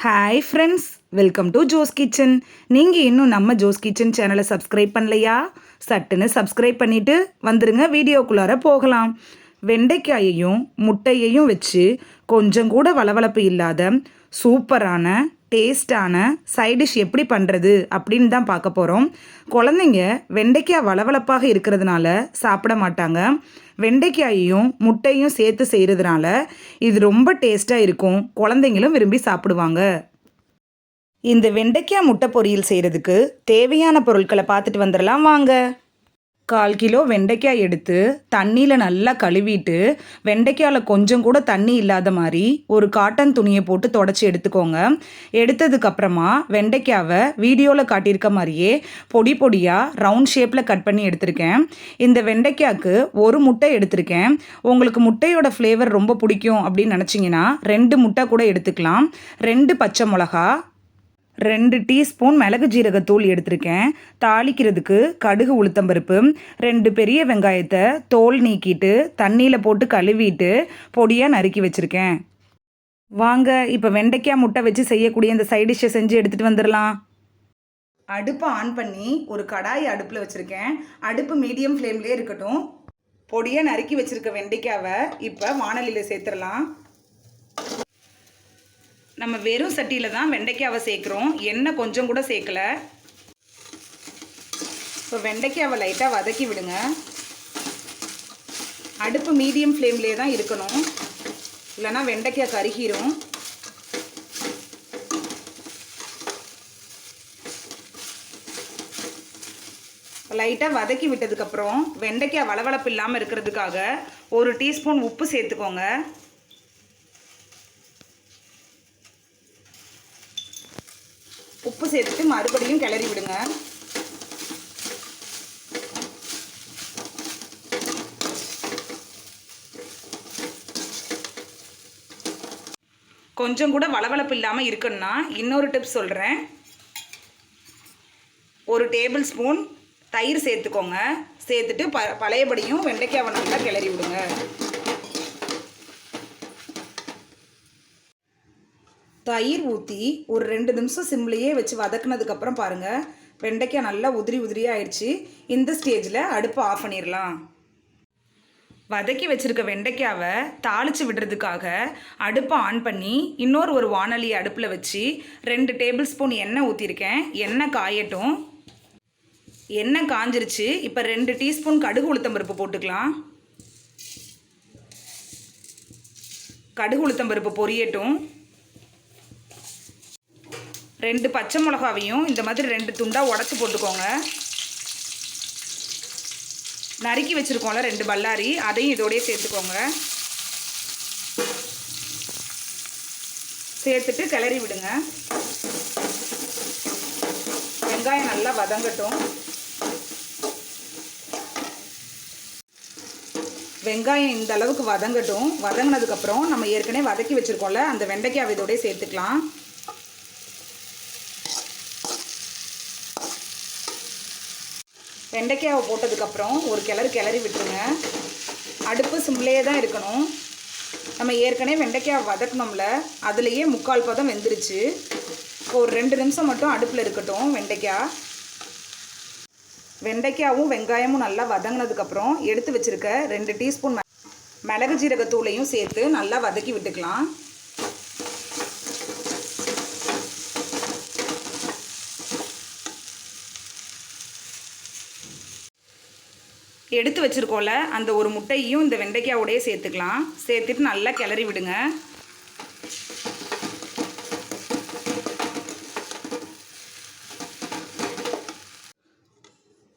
Hi friends, welcome to Jo's kitchen. நீங்கள் இன்னும் நம்ம ஜோஸ் கிச்சன் சேனலை சப்ஸ்கிரைப் பண்ணலையா? சட்டுன்னு சப்ஸ்கிரைப் பண்ணிவிட்டு வந்துருங்க, வீடியோக்குள்ளார போகலாம். வெண்டைக்காயையும் முட்டையையும் வச்சு கொஞ்சம் கூட வளவளப்பு இல்லாத சூப்பரான டேஸ்டான சைடிஷ் எப்படி பண்ணுறது அப்படின்னு தான் பார்க்க போகிறோம். குழந்தைங்க வெண்டைக்காய் வளவளப்பாக இருக்கிறதுனால சாப்பிட மாட்டாங்க. வெண்டைக்காயையும் முட்டையும் சேர்த்து செய்கிறதுனால இது ரொம்ப டேஸ்ட்டாக இருக்கும், குழந்தைங்களும் விரும்பி சாப்பிடுவாங்க. இந்த வெண்டைக்காய் முட்டை பொரியல் செய்கிறதுக்கு தேவையான பொருட்களை பார்த்துட்டு வந்துடலாம் வாங்க. 1/4 கிலோ வெண்டைக்காய் எடுத்து தண்ணியில் நல்லா கழுவிட்டு வெண்டைக்காயில் கொஞ்சம் கூட தண்ணி இல்லாத மாதிரி ஒரு காட்டன் துணியை போட்டு தொடச்சி எடுத்துக்கோங்க. எடுத்ததுக்கப்புறமா வெண்டைக்காவை வீடியோவில் காட்டியிருக்க மாதிரியே பொடி பொடியாக ரவுண்ட் ஷேப்பில் கட் பண்ணி எடுத்திருக்கேன். இந்த வெண்டைக்காய்க்கு ஒரு முட்டை எடுத்திருக்கேன். உங்களுக்கு முட்டையோட ஃப்ளேவர் ரொம்ப பிடிக்கும் அப்படின்னு நினச்சிங்கன்னா 2 முட்டை கூட எடுத்துக்கலாம். 2 பச்சை மிளகா, 2 டீஸ்பூன் மிளகு ஜீரகத்தூள் எடுத்திருக்கேன். தாளிக்கிறதுக்கு கடுகு உளுத்தம்பருப்பு, 2 பெரிய வெங்காயத்தை தோல் நீக்கிட்டு தண்ணியில் போட்டு கழுவிட்டு பொடியாக நறுக்கி வச்சுருக்கேன். வாங்க இப்போ வெண்டைக்காய் முட்டை வச்சு செய்யக்கூடிய இந்த சைட் டிஷ்ஷை செஞ்சு எடுத்துகிட்டு வந்துடலாம். அடுப்பை ஆன் பண்ணி ஒரு கடாய் அடுப்பில் வச்சுருக்கேன். அடுப்பு மீடியம் ஃப்ளேம்லேயே இருக்கட்டும். பொடியாக நறுக்கி வச்சுருக்க வெண்டைக்காவை இப்போ வாணலியில் சேர்த்துடலாம். நம்ம வெறும் சட்டியில் தான் வெண்டைக்காவை சேர்க்குறோம், எண்ணெய் கொஞ்சம் கூட சேர்க்கலை. இப்போ வெண்டைக்காவை லைட்டாக வதக்கி விடுங்க. அடுப்பு மீடியம் ஃப்ளேம்லேயே தான் இருக்கணும், இல்லைனா வெண்டைக்காய் கருகிரும். லைட்டாக வதக்கி விட்டதுக்கப்புறம் வெண்டைக்காய் வளவளப்பு இல்லாமல் இருக்கிறதுக்காக 1 டீஸ்பூன் உப்பு சேர்த்துக்கோங்க. உப்பு சேர்த்துட்டு மறுபடியும் கிளறி விடுங்க. கொஞ்சம் கூட வளவளப்பு இல்லாமல் இருக்குன்னா இன்னொரு டிப்ஸ் சொல்கிறேன். 1 டேபிள் ஸ்பூன் தயிர் சேர்த்துக்கோங்க. சேர்த்துட்டு பழையபடியும் வெண்டைக்காவை நல்லா கிளறி விடுங்க. தயிர் ஊற்றி ஒரு 2 நிமிஷம் சிம்லேயே வச்சு வதக்குனதுக்கப்புறம் பாருங்கள், வெண்டைக்காய் நல்லா உதிரி உதிரியாக ஆயிடுச்சு. இந்த ஸ்டேஜில் அடுப்பை ஆஃப் பண்ணிடலாம். வதக்கி வச்சுருக்க வெண்டைக்காவை தாளித்து விடுறதுக்காக அடுப்பை ஆன் பண்ணி ஒரு வாணலி அடுப்பில் வச்சு 2 டேபிள் ஸ்பூன் எண்ணெய் ஊற்றிருக்கேன். எண்ணெய் காயட்டும். எண்ணெய் காஞ்சிருச்சு. இப்போ 2 டீஸ்பூன் கடுகு உளுத்தம்பருப்பு போட்டுக்கலாம். கடுகு உளுத்தம்பருப்பு பொரியட்டும். 2 பச்சை மிளகாவையும் இந்த மாதிரி 2 துண்டாக உடச்சி போட்டுக்கோங்க. நறுக்கி வச்சுருக்கோம்ல 2 பல்லாரி, அதையும் இதோடய சேர்த்துக்கோங்க. சேர்த்துட்டு கிளறி விடுங்க. வெங்காயம் நல்லா வதங்கட்டும். வெங்காயம் இந்த அளவுக்கு வதங்கட்டும். வதங்கினதுக்கப்புறம் நம்ம ஏற்கனவே வதக்கி வச்சுருக்கோம்ல அந்த வெண்டைக்காய் இதோடய சேர்த்துக்கலாம். வெண்டைக்காவை போட்டதுக்கப்புறம் ஒரு கிளறி விட்டுருங்க. அடுப்பு சிம்லேயே தான் இருக்கணும். நம்ம ஏற்கனவே வெண்டைக்காவை வதக்கணும்ல, அதுலேயே 3/4 பதம் வெந்துருச்சு. இப்போ ஒரு 2 நிமிஷம் மட்டும் அடுப்பில் இருக்கட்டும். வெண்டைக்காவும் வெங்காயமும் நல்லா வதங்கினதுக்கப்புறம் எடுத்து வச்சுருக்க 2 டீஸ்பூன் மிளகு ஜீரகத்தூளையும் சேர்த்து நல்லா வதக்கி விட்டுக்கலாம். எடுத்து வச்சுருக்கோம்ல அந்த ஒரு முட்டையும் இந்த வெண்டைக்காயோடையே சேர்த்துக்கலாம். சேர்த்துட்டு நல்லா கிளறி விடுங்க.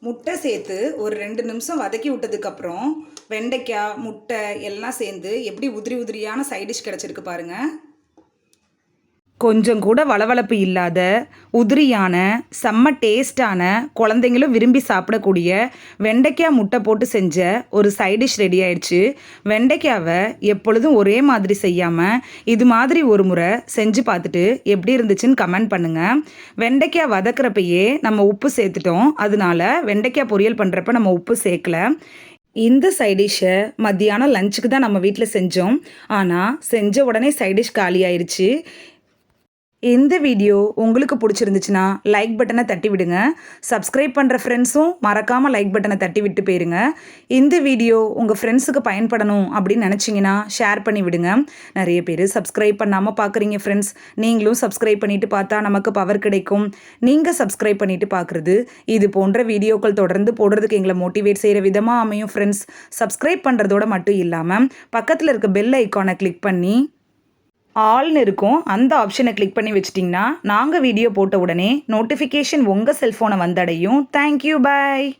முட்டை சேர்த்து ஒரு 2 நிமிஷம் வதக்கி விட்டதுக்கப்புறம் வெண்டைக்காய் முட்டை எல்லாம் சேர்ந்து எப்படி உதிரி உதிரியான சைடிஷ் கிடச்சிருக்கு பாருங்கள். கொஞ்சம் கூட வளவளப்பு இல்லாத உதிரியான செம்ம டேஸ்டான குழந்தைங்களும் விரும்பி சாப்பிடக்கூடிய வெண்டைக்காய் முட்டை போட்டு செஞ்ச ஒரு சைடிஷ் ரெடி ஆயிடுச்சு. வெண்டைக்காவை எப்பொழுதும் ஒரே மாதிரி செய்யாமல் இது மாதிரி ஒரு முறை செஞ்சு பார்த்துட்டு எப்படி இருந்துச்சுன்னு கமெண்ட் பண்ணுங்கள். வெண்டைக்காய் வதக்கிறப்பையே நம்ம உப்பு சேர்த்துட்டோம், அதனால வெண்டைக்காய் பொரியல் பண்ணுறப்ப நம்ம உப்பு சேர்க்கல. இந்த சைடிஷை மத்தியானம் லஞ்சுக்கு தான் நம்ம வீட்டில் செஞ்சோம். ஆனால் செஞ்ச உடனே சைடிஷ் காலி ஆயிடுச்சு. இந்த வீடியோ உங்களுக்கு பிடிச்சிருந்துச்சுன்னா லைக் பட்டனை தட்டி விடுங்க. சப்ஸ்கிரைப் பண்ணுற ஃப்ரெண்ட்ஸும் மறக்காமல் லைக் பட்டனை தட்டி விட்டு போயிருங்க. இந்த வீடியோ உங்கள் ஃப்ரெண்ட்ஸுக்கு பயன்படணும் அப்படின்னு நினச்சிங்கன்னா ஷேர் பண்ணி விடுங்க. நிறைய பேர் சப்ஸ்கிரைப் பண்ணாமல் பார்க்குறீங்க ஃப்ரெண்ட்ஸ். நீங்களும் சப்ஸ்கிரைப் பண்ணிவிட்டு பார்த்தா நமக்கு பவர் கிடைக்கும். நீங்கள் சப்ஸ்கிரைப் பண்ணிவிட்டு பார்க்குறது இது போன்ற வீடியோக்கள் தொடர்ந்து போடுறதுக்கு எங்களை மோட்டிவேட் செய்கிற விதமாக அமையும் ஃப்ரெண்ட்ஸ். சப்ஸ்கிரைப் பண்ணுறதோட மட்டும் இல்லாமல் பக்கத்தில் இருக்க பெல் ஐக்கானை கிளிக் பண்ணி ஆல்னு இருக்கும் அந்த ஆப்ஷனை கிளிக் பண்ணி வச்சிட்டிங்கன்னா நாங்கள் வீடியோ போட்ட உடனே நோட்டிஃபிகேஷன் உங்கள் செல்ஃபோனை வந்தடையும். தேங்க்யூ, பாய்.